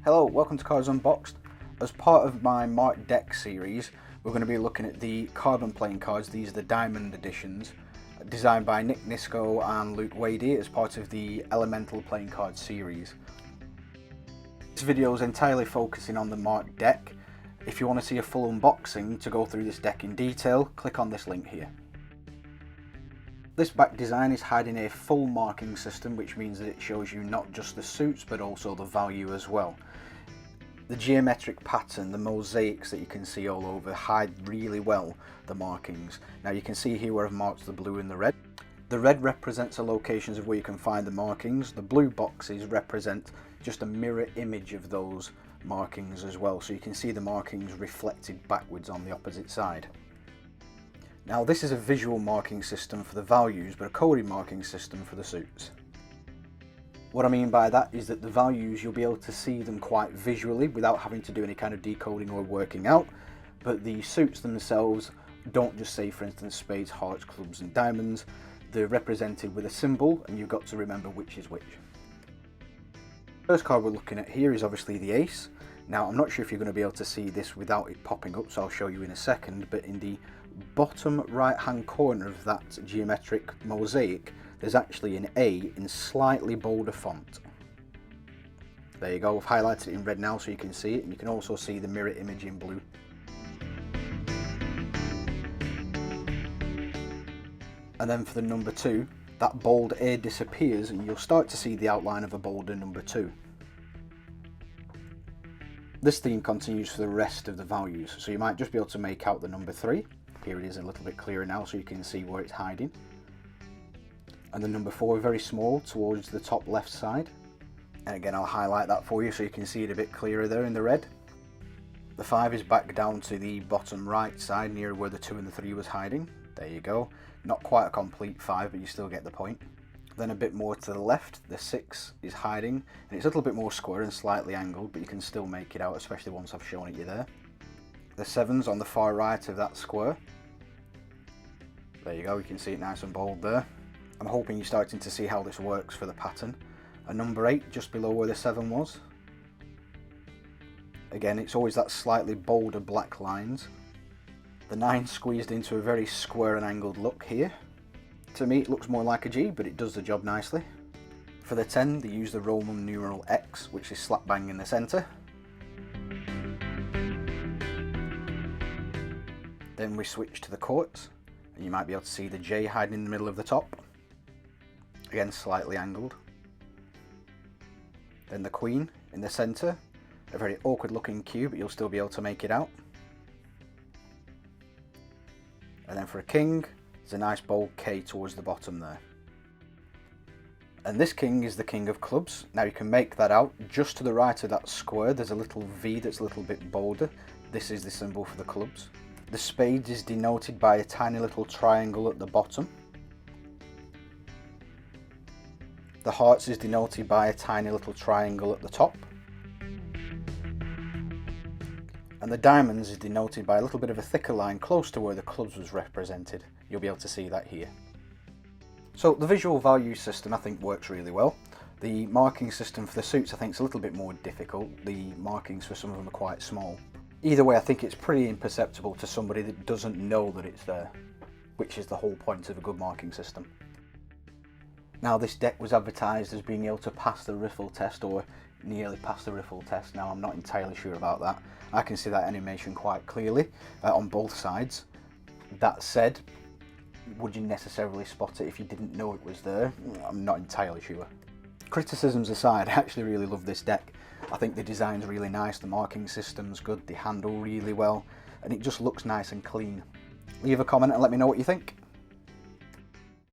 Hello, welcome to Cars Unboxed. As part of my Marked Deck series, we're going to be looking at the carbon playing cards. These are the Diamond editions, designed by Nick Nisco and Luke Wadey as part of the Elemental playing card series. This video is entirely focusing on the Marked Deck. If you want to see a full unboxing to go through this deck in detail, click on this link here. This back design is hiding a full marking system, which means that it shows you not just the suits but also the value as well. The geometric pattern, the mosaics that you can see all over, hide really well the markings. Now you can see here where I've marked the blue and the red. The red represents the locations of where you can find the markings. The blue boxes represent just a mirror image of those markings as well, so you can see the markings reflected backwards on the opposite side. Now this is a visual marking system for the values, but a coded marking system for the suits. What I mean by that is that the values, you'll be able to see them quite visually without having to do any kind of decoding or working out, but the suits themselves don't just say, for instance, spades, hearts, clubs and diamonds. They're represented with a symbol and you've got to remember which is which. First card we're looking at here is obviously the ace. Now I'm not sure if you're going to be able to see this without it popping up, so I'll show you in a second, but in the bottom right hand corner of that geometric mosaic there's actually an A in slightly bolder font. There you go, I've highlighted it in red now so you can see it, and you can also see the mirror image in blue. And then for the number 2, that bold A disappears and you'll start to see the outline of a bolder number 2. This theme continues for the rest of the values, so you might just be able to make out the number 3. Here it is a little bit clearer now so you can see where it's hiding. And the number 4 very small towards the top left side. And again I'll highlight that for you so you can see it a bit clearer there in the red. The 5 is back down to the bottom right side near where the 2 and the 3 was hiding. There you go. Not quite a complete 5, but you still get the point. Then a bit more to the left, the 6 is hiding, and it's a little bit more square and slightly angled, but you can still make it out, especially once I've shown it you there. The 7's on the far right of that square. There you go, you can see it nice and bold there. I'm hoping you're starting to see how this works for the pattern. A number 8 just below where the 7 was. Again, it's always that slightly bolder black lines. The 9 squeezed into a very square and angled look here. To me it looks more like a G, but it does the job nicely. For the 10 they use the Roman numeral X, which is slap bang in the centre. Then we switch to the courts, and you might be able to see the J hiding in the middle of the top. Again slightly angled. Then the Queen in the centre, a very awkward looking Q, but you'll still be able to make it out. And then for a King, there's a nice bold K towards the bottom there. And this King is the King of Clubs. Now you can make that out. Just to the right of that square there's a little V that's a little bit bolder. This is the symbol for the clubs. The spades is denoted by a tiny little triangle at the bottom. The hearts is denoted by a tiny little triangle at the top. And the diamonds is denoted by a little bit of a thicker line close to where the clubs was represented. You'll be able to see that here. So the visual value system I think works really well. The marking system for the suits I think is a little bit more difficult. The markings for some of them are quite small. Either way I think it's pretty imperceptible to somebody that doesn't know that it's there, which is the whole point of a good marking system. Now this deck was advertised as being able to pass the riffle test, or nearly pass the riffle test. Now I'm not entirely sure about that. I can see that animation quite clearly on both sides. That said, would you necessarily spot it if you didn't know it was there? I'm not entirely sure. Criticisms aside, I actually really love this deck. I think the design's really nice, the marking system's good, they handle really well, and it just looks nice and clean. Leave a comment and let me know what you think.